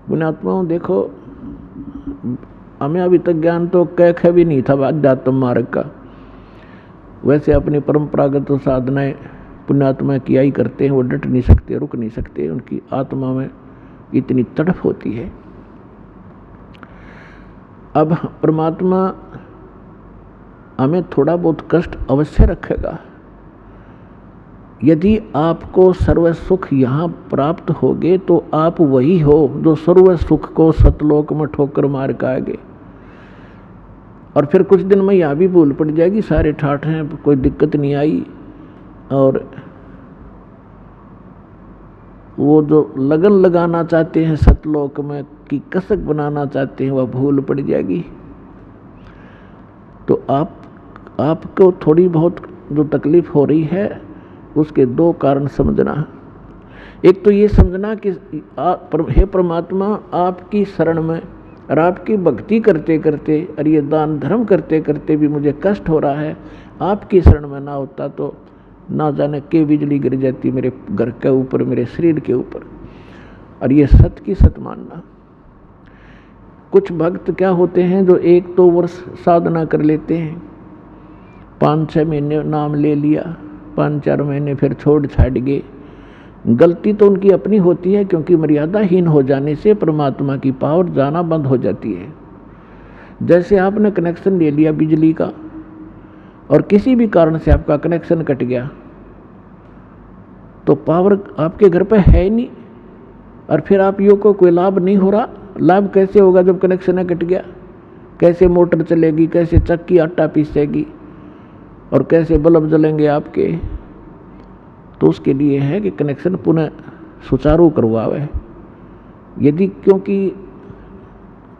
पुण्यात्माओं देखो, हमें अभी तक ज्ञान तो कह भी नहीं था अध्यात्म मार्ग का। वैसे अपनी परंपरागत साधनाएं पुण्यात्मा किया ही करते हैं, वो डट नहीं सकते, रुक नहीं सकते, उनकी आत्मा में इतनी तड़फ होती है। अब परमात्मा हमें थोड़ा बहुत कष्ट अवश्य रखेगा। यदि आपको सर्व सुख यहाँ प्राप्त होगे तो आप वही हो जो सर्व सुख को सतलोक में ठोकर मार के आगे। और फिर कुछ दिन में यह भी भूल पड़ जाएगी, सारे ठाठ हैं, कोई दिक्कत नहीं आई, और वो जो लगन लगाना चाहते हैं सतलोक में की कसक बनाना चाहते हैं, वह भूल पड़ जाएगी। तो आपको थोड़ी बहुत जो तकलीफ हो रही है उसके दो कारण समझना। एक तो ये समझना कि हे परमात्मा, आपकी शरण में और आपकी भक्ति करते करते और ये दान धर्म करते करते भी मुझे कष्ट हो रहा है। आपकी शरण में ना होता तो ना जाने के बिजली गिर जाती मेरे घर के ऊपर, मेरे शरीर के ऊपर। और ये सत की सत मानना। कुछ भक्त क्या होते हैं जो 1-2 वर्ष साधना कर लेते हैं, 5-6 महीने नाम ले लिया, 5-4 महीने फिर छोड़ छाड़ गए। गलती तो उनकी अपनी होती है, क्योंकि मर्यादाहीन हो जाने से परमात्मा की पावर जाना बंद हो जाती है। जैसे आपने कनेक्शन ले लिया बिजली का और किसी भी कारण से आपका कनेक्शन कट गया तो पावर आपके घर पे है ही नहीं, और फिर आप यो को कोई लाभ नहीं हो रहा। लाभ कैसे होगा जब कनेक्शन कट गया? कैसे मोटर चलेगी, कैसे चक्की आटा पीसेगी और कैसे बल्ब जलेंगे आपके? तो उसके लिए है कि कनेक्शन पुनः सुचारू करवावे। यदि क्योंकि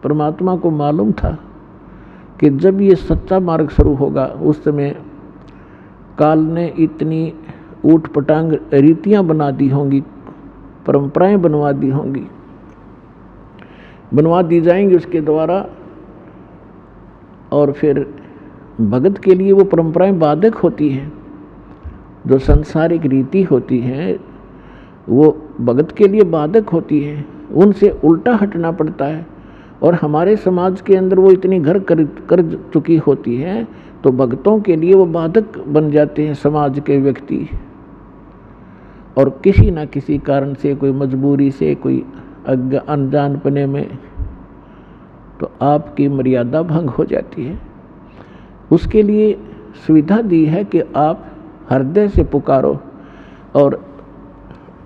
परमात्मा को मालूम था कि जब ये सच्चा मार्ग शुरू होगा उस समय काल ने इतनी ऊट पटांग रीतियां बना दी होंगी, परंपराएं बनवा दी जाएंगी उसके द्वारा, और फिर भगत के लिए वो परंपराएं बाधक होती हैं। जो सांसारिक रीति होती हैं वो भगत के लिए बाधक होती है, उनसे उल्टा हटना पड़ता है। और हमारे समाज के अंदर वो इतनी घर कर चुकी होती है तो भक्तों के लिए वो बाधक बन जाते हैं समाज के व्यक्ति। और किसी ना किसी कारण से, कोई मजबूरी से, कोई अनजानपने में, तो आपकी मर्यादा भंग हो जाती है। उसके लिए सुविधा दी है कि आप हृदय से पुकारो और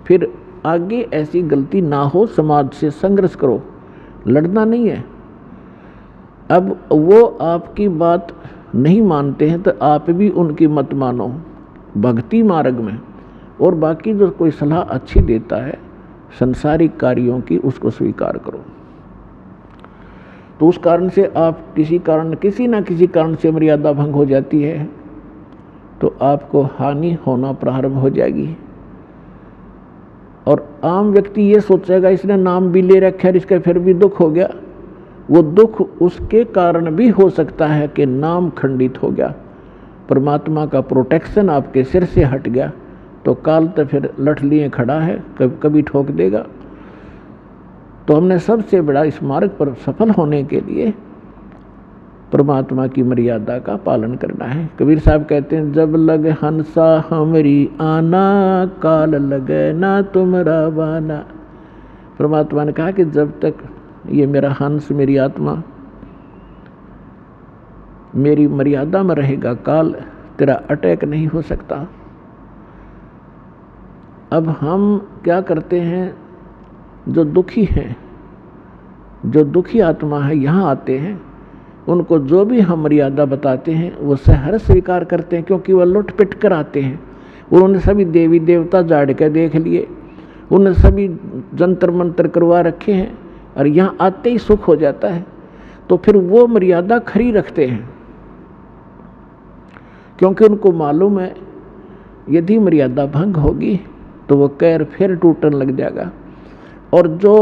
फिर आगे ऐसी गलती ना हो, समाज से संघर्ष करो, लड़ना नहीं है। अब वो आपकी बात नहीं मानते हैं तो आप भी उनकी मत मानो भक्ति मार्ग में, और बाकी जो कोई सलाह अच्छी देता है संसारिक कार्यों की, उसको स्वीकार करो। तो उस कारण से आप किसी ना किसी कारण से मर्यादा भंग हो जाती है तो आपको हानि होना प्रारंभ हो जाएगी। और आम व्यक्ति ये सोचेगा इसने नाम भी ले रखा है, इसका फिर भी दुख हो गया। वो दुख उसके कारण भी हो सकता है कि नाम खंडित हो गया, परमात्मा का प्रोटेक्शन आपके सिर से हट गया, तो काल तो फिर लठ लिए खड़ा है, कभी ठोक देगा। तो हमने सबसे बड़ा इस मार्ग पर सफल होने के लिए परमात्मा की मर्यादा का पालन करना है। कबीर साहब कहते हैं, जब लग हंसा हमरी आना, काल लगे ना तुमरा बाना। परमात्मा ने कहा कि जब तक ये मेरा हंस, मेरी आत्मा मेरी मर्यादा में रहेगा, काल तेरा अटैक नहीं हो सकता। अब हम क्या करते हैं, जो दुखी हैं, जो दुखी आत्मा है, यहाँ आते हैं, उनको जो भी हम मर्यादा बताते हैं वो सहर्ष स्वीकार करते हैं, क्योंकि वह लुट पिट कर आते हैं। उन्होंने सभी देवी देवता जाड़ के देख लिए, उन्होंने सभी जंतर मंत्र करवा रखे हैं, और यहाँ आते ही सुख हो जाता है। तो फिर वो मर्यादा खरी रखते हैं, क्योंकि उनको मालूम है यदि मर्यादा भंग होगी तो वो कैर फिर टूटने लग जाएगा। और जो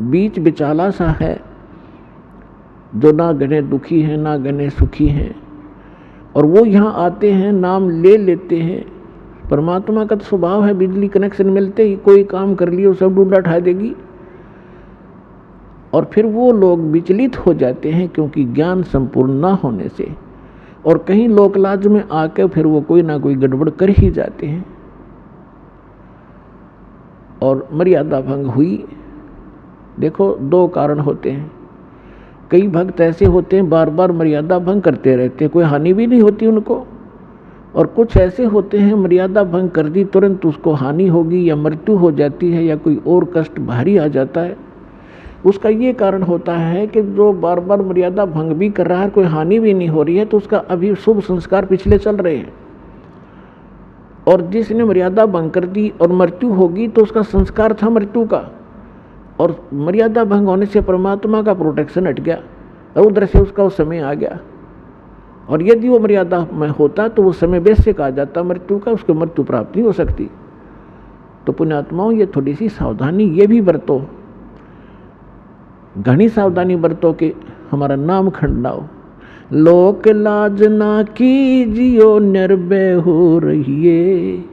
बीच बिचाला सा है, जो ना घने दुखी हैं ना घने सुखी हैं, और वो यहाँ आते हैं, नाम ले लेते हैं। परमात्मा का तो स्वभाव है, बिजली कनेक्शन मिलते ही कोई काम कर लियो सब डूडा उठा देगी। और फिर वो लोग विचलित हो जाते हैं क्योंकि ज्ञान संपूर्ण ना होने से, और कहीं लोकलाज में आकर फिर वो कोई ना कोई गड़बड़ कर ही जाते हैं और मर्यादा भंग हुई। देखो, दो कारण होते हैं। कई भक्त ऐसे होते हैं बार बार मर्यादा भंग करते रहते हैं, कोई हानि भी नहीं होती उनको, और कुछ ऐसे होते हैं मर्यादा भंग कर दी तुरंत उसको हानि होगी या मृत्यु हो जाती है या कोई और कष्ट भारी आ जाता है। उसका ये कारण होता है कि जो बार बार मर्यादा भंग भी कर रहा है, कोई हानि भी नहीं हो रही है, तो उसका अभी शुभ संस्कार पिछले चल रहे हैं, और जिसने मर्यादा भंग कर दी और मृत्यु होगी तो उसका संस्कार था मृत्यु का, और मर्यादा भंग होने से परमात्मा का प्रोटेक्शन हट गया और उधर से उसका वो समय आ गया। और यदि वो मर्यादा में होता तो वो समय वैसे कहा जाता मृत्यु का, उसको मृत्यु प्राप्त नहीं हो सकती। तो पुण्यात्माओं, ये थोड़ी सी सावधानी ये भी बरतो, घनी सावधानी बरतो कि हमारा नाम खंड ना हो। लोक लाज ना कीजियो निर्भय हो रहिए,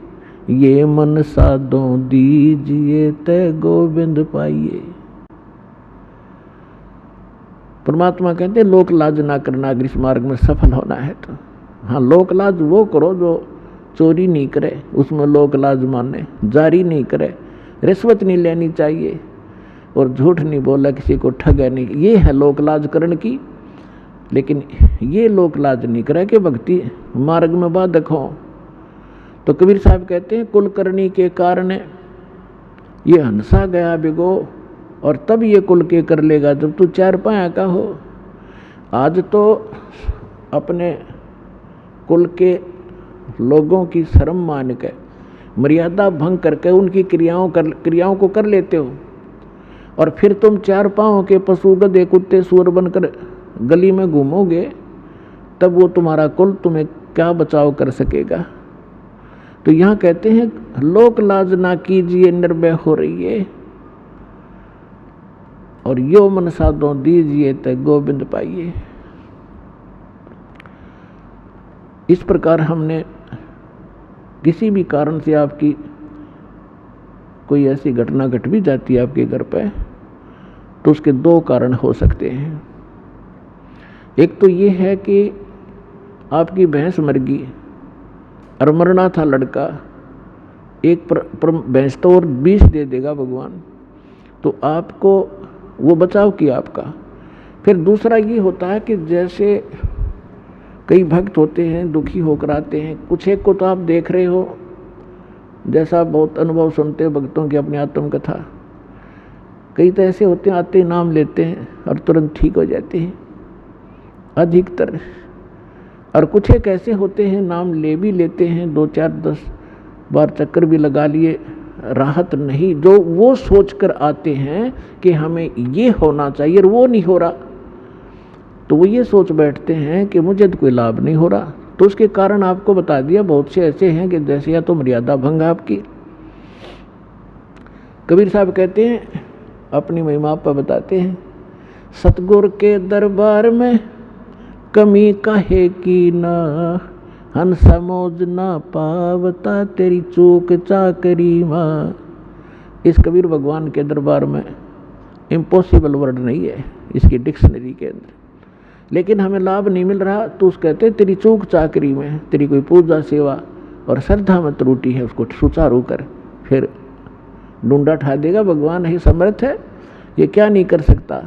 ये मन साधो दीजिए ते गोविंद पाइए। परमात्मा कहते हैं लोक लाज ना करना अगर इस मार्ग में सफल होना है तो। हाँ, लोक लाज वो करो जो चोरी नहीं करे, उसमें लोक लाज माने, जारी नहीं करे, रिश्वत नहीं लेनी चाहिए और झूठ नहीं बोला, किसी को ठगा नहीं, ये है लोक लाज करण की। लेकिन ये लोक लाज नहीं करे कि भक्ति मार्ग में बाधक हो। तो कबीर साहब कहते हैं कुलकर्णी के कारण ये हंसा गया बिगो, और तब ये कुल के कर लेगा जब तू चार पाया का हो। आज तो अपने कुल के लोगों की शर्म मान के मर्यादा भंग करके उनकी क्रियाओं को कर लेते हो, और फिर तुम चार पाँव के पशु गधे कुत्ते सूअर बनकर गली में घूमोगे, तब वो तुम्हारा कुल तुम्हें क्या बचाव कर सकेगा। तो यहाँ कहते हैं लोक लाज ना कीजिए निर्भय हो रहिए, और यो मन साधो दीजिए ते गोविंद पाइए। इस प्रकार हमने किसी भी कारण से आपकी कोई ऐसी घटना घट भी जाती है आपके घर पे, तो उसके दो कारण हो सकते हैं। एक तो ये है कि आपकी भैंस मर गई और मरना था लड़का, एक भैंस तो और 20 दे देगा भगवान, तो आपको वो बचाव किया आपका। फिर दूसरा ये होता है कि जैसे कई भक्त होते हैं दुखी होकर आते हैं, कुछ एक को तो आप देख रहे हो, जैसा बहुत अनुभव सुनते हो भक्तों की अपनी आत्मकथा, कई तो ऐसे होते हैं आते ही नाम लेते हैं और तुरंत ठीक हो जाते हैं अधिकतर, और कुछ एक ऐसे होते हैं नाम ले भी लेते हैं, 2 4 10 बार चक्कर भी लगा लिए, राहत नहीं, जो वो सोचकर आते हैं कि हमें ये होना चाहिए और वो नहीं हो रहा, तो वो ये सोच बैठते हैं कि मुझे तो कोई लाभ नहीं हो रहा। तो उसके कारण आपको बता दिया, बहुत से ऐसे हैं कि जैसे या तो मर्यादा भंग आपकी। कबीर साहब कहते हैं, अपनी महिमा पर बताते हैं, सतगुर के दरबार में कमी काहे की ना, हन समोज ना पावता तेरी चूक चाकरी माँ। इस कबीर भगवान के दरबार में इम्पॉसिबल वर्ड नहीं है इसकी डिक्शनरी के अंदर, लेकिन हमें लाभ नहीं मिल रहा, तो उस कहते तेरी चूक चाकरी में, तेरी कोई पूजा सेवा और श्रद्धा में त्रुटि है, उसको सुचारू कर, फिर डूंडा ठा देगा। भगवान ही समर्थ है, ये क्या नहीं कर सकता।